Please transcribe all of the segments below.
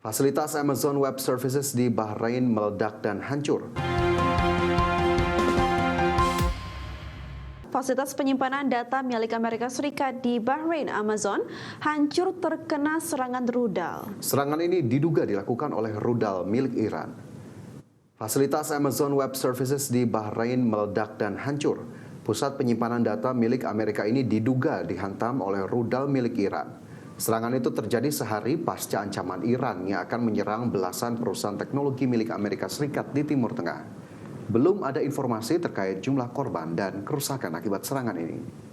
Fasilitas Amazon Web Services di Bahrain meledak dan hancur. Fasilitas penyimpanan data milik Amerika Serikat di Bahrain, Amazon, hancur terkena serangan rudal. Serangan ini diduga dilakukan oleh rudal milik Iran. Fasilitas Amazon Web Services di Bahrain meledak dan hancur. Pusat penyimpanan data milik Amerika ini diduga dihantam oleh rudal milik Iran. Serangan itu terjadi sehari pasca ancaman Iran yang akan menyerang belasan perusahaan teknologi milik Amerika Serikat di Timur Tengah. Belum ada informasi terkait jumlah korban dan kerusakan akibat serangan ini.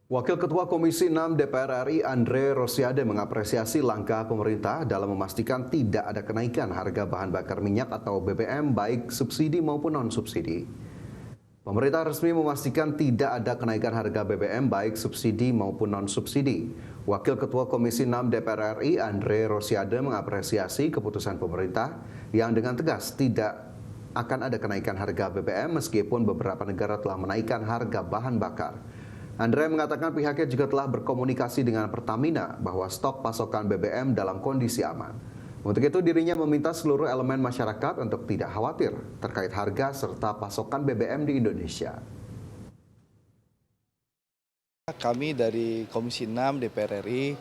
Wakil Ketua Komisi 6 DPR RI Andre Rosiade mengapresiasi langkah pemerintah dalam memastikan tidak ada kenaikan harga bahan bakar minyak atau BBM baik subsidi maupun non-subsidi. Pemerintah resmi memastikan tidak ada kenaikan harga BBM baik subsidi maupun non-subsidi. Wakil Ketua Komisi 6 DPR RI Andre Rosiade mengapresiasi keputusan pemerintah yang dengan tegas tidak akan ada kenaikan harga BBM meskipun beberapa negara telah menaikkan harga bahan bakar. Andre mengatakan pihaknya juga telah berkomunikasi dengan Pertamina bahwa stok pasokan BBM dalam kondisi aman. Untuk itu dirinya meminta seluruh elemen masyarakat untuk tidak khawatir terkait harga serta pasokan BBM di Indonesia. Kami dari Komisi 6 DPR RI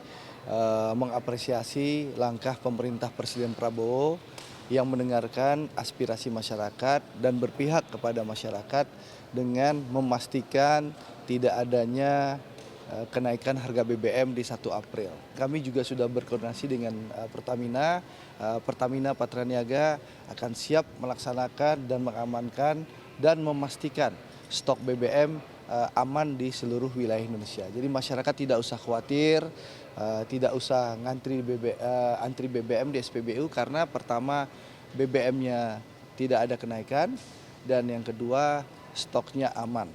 mengapresiasi langkah pemerintah Presiden Prabowo yang mendengarkan aspirasi masyarakat dan berpihak kepada masyarakat dengan memastikan tidak adanya kenaikan harga BBM di 1 April. Kami juga sudah berkoordinasi dengan Pertamina. Pertamina Patraniaga akan siap melaksanakan dan mengamankan dan memastikan stok BBM aman di seluruh wilayah Indonesia. Jadi masyarakat tidak usah khawatir, tidak usah antri BBM di SPBU karena pertama BBM-nya tidak ada kenaikan dan yang kedua stoknya aman.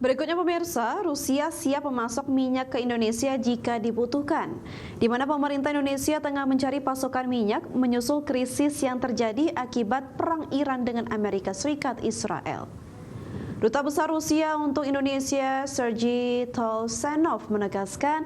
Berikutnya pemirsa, Rusia siap memasok minyak ke Indonesia jika dibutuhkan. Di mana pemerintah Indonesia tengah mencari pasokan minyak menyusul krisis yang terjadi akibat perang Iran dengan Amerika Serikat Israel. Duta Besar Rusia untuk Indonesia, Sergei Tolsanov menegaskan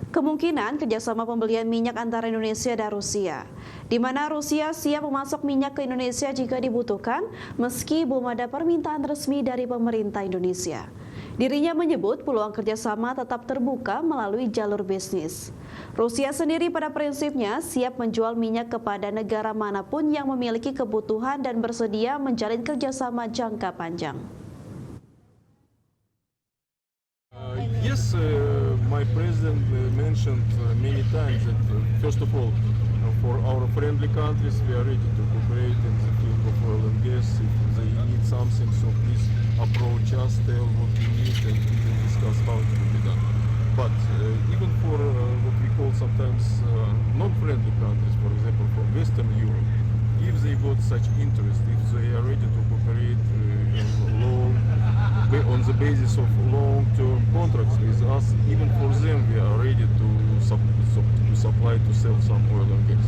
kemungkinan kerjasama pembelian minyak antara Indonesia dan Rusia, di mana Rusia siap memasok minyak ke Indonesia jika dibutuhkan, meski belum ada permintaan resmi dari pemerintah Indonesia. Dirinya menyebut peluang kerjasama tetap terbuka melalui jalur bisnis. Rusia sendiri pada prinsipnya siap menjual minyak kepada negara manapun yang memiliki kebutuhan dan bersedia menjalin kerjasama jangka panjang. Yes, my president mentioned many times that first of all, for our friendly countries, we are ready to cooperate in the field of oil and gas. If they need something, so please approach us, tell what we need, and we can discuss how it will be done. But even for what we call sometimes non-friendly countries, for example, from Western Europe, if they got such interest, if they are ready to cooperate on the basis of long-term contracts with us, even for them we are ready to supply, to sell some oil and gas.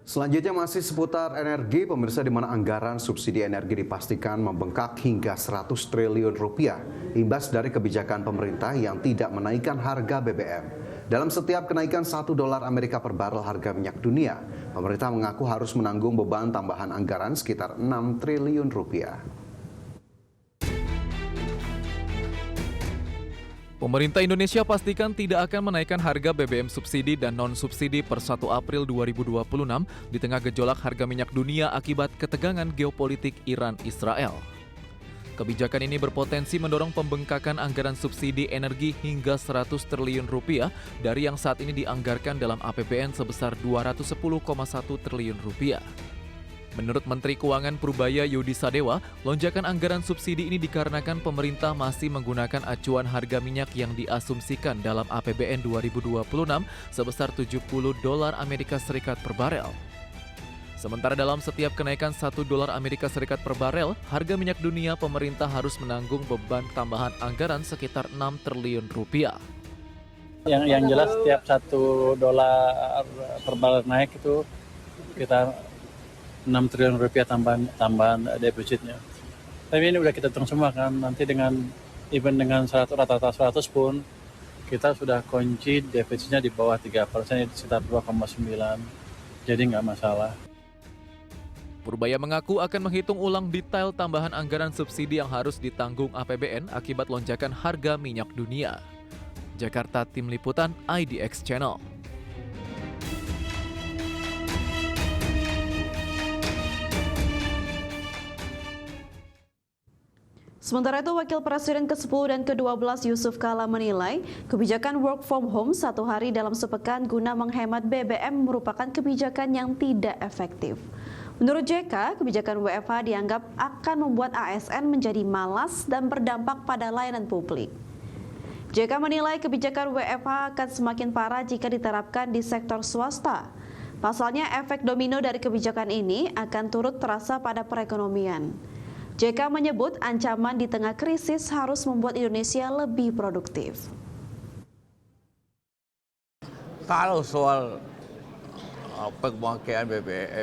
Selanjutnya masih seputar energi, pemirsa, di mana anggaran subsidi energi dipastikan membengkak hingga 100 triliun rupiah imbas dari kebijakan pemerintah yang tidak menaikkan harga BBM. Dalam setiap kenaikan $1 Amerika per barel harga minyak dunia, pemerintah mengaku harus menanggung beban tambahan anggaran sekitar 6 triliun rupiah. Pemerintah Indonesia pastikan tidak akan menaikkan harga BBM subsidi dan non-subsidi per 1 April 2026 di tengah gejolak harga minyak dunia akibat ketegangan geopolitik Iran-Israel. Kebijakan ini berpotensi mendorong pembengkakan anggaran subsidi energi hingga 100 triliun rupiah dari yang saat ini dianggarkan dalam APBN sebesar 210,1 triliun rupiah. Menurut Menteri Keuangan Purbaya Yudi Sadewa, lonjakan anggaran subsidi ini dikarenakan pemerintah masih menggunakan acuan harga minyak yang diasumsikan dalam APBN 2026 sebesar $70 Amerika Serikat per barel. Sementara dalam setiap kenaikan $1 Amerika Serikat per barel, harga minyak dunia pemerintah harus menanggung beban tambahan anggaran sekitar 6 triliun rupiah. Yang jelas setiap $1 per barel naik itu kita 6 triliun rupiah tambahan defisitnya. Tapi ini udah kita hitung semua kan, nanti dengan even dengan rata-rata 100 pun kita sudah kunci defisitnya di bawah 3%, sekitar 2,9. Jadi nggak masalah. Purbaya mengaku akan menghitung ulang detail tambahan anggaran subsidi yang harus ditanggung APBN akibat lonjakan harga minyak dunia. Jakarta, Tim Liputan IDX Channel. Sementara itu, Wakil Presiden ke-10 dan ke-12 Yusuf Kala menilai kebijakan work from home 1 hari dalam sepekan guna menghemat BBM merupakan kebijakan yang tidak efektif. Menurut JK, kebijakan WFH dianggap akan membuat ASN menjadi malas dan berdampak pada layanan publik. JK menilai kebijakan WFH akan semakin parah jika diterapkan di sektor swasta. Pasalnya, efek domino dari kebijakan ini akan turut terasa pada perekonomian. JK menyebut ancaman di tengah krisis harus membuat Indonesia lebih produktif. Kalau soal pemakaian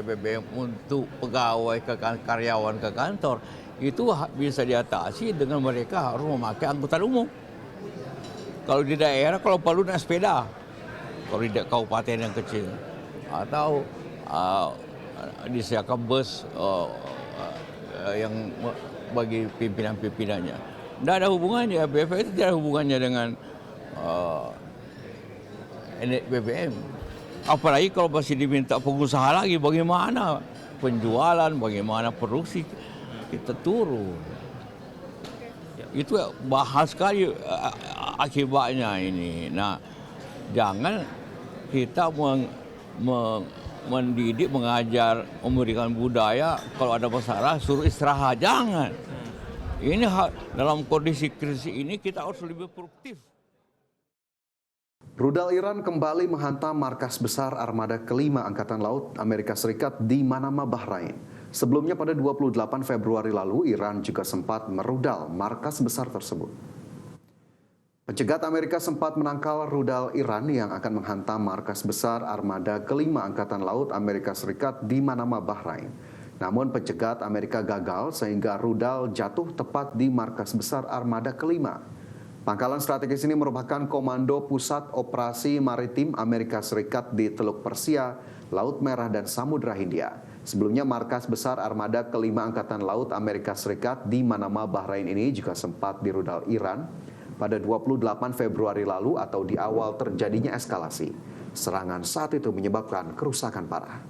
BBM untuk pegawai karyawan ke kantor, itu bisa diatasi dengan mereka harus memakai angkutan umum. Kalau di daerah, kalau perlu naik sepeda, kalau di kabupaten yang kecil, atau disediakan bus yang bagi pimpinan-pimpinannya. Tidak ada hubungannya, BFH itu tidak ada hubungannya dengan BBM. Apalagi kalau masih diminta pengusaha lagi, bagaimana penjualan, bagaimana produksi, kita turun. Itu bahas sekali akibatnya ini. Nah, jangan kita mendidik, mengajar, memberikan budaya, kalau ada masalah suruh istirahat, jangan. Ini dalam kondisi krisis ini kita harus lebih produktif. Rudal Iran kembali menghantam markas besar armada kelima Angkatan Laut Amerika Serikat di Manama, Bahrain. Sebelumnya pada 28 Februari lalu, Iran juga sempat merudal markas besar tersebut. Pencegat Amerika sempat menangkal rudal Iran yang akan menghantam markas besar armada kelima Angkatan Laut Amerika Serikat di Manama, Bahrain. Namun pencegat Amerika gagal sehingga rudal jatuh tepat di markas besar armada kelima. Pangkalan strategis ini merupakan Komando Pusat Operasi Maritim Amerika Serikat di Teluk Persia, Laut Merah dan Samudra Hindia. Sebelumnya markas besar armada kelima Angkatan Laut Amerika Serikat di Manama, Bahrain ini juga sempat dirudal Iran pada 28 Februari lalu atau di awal terjadinya eskalasi. Serangan saat itu menyebabkan kerusakan parah.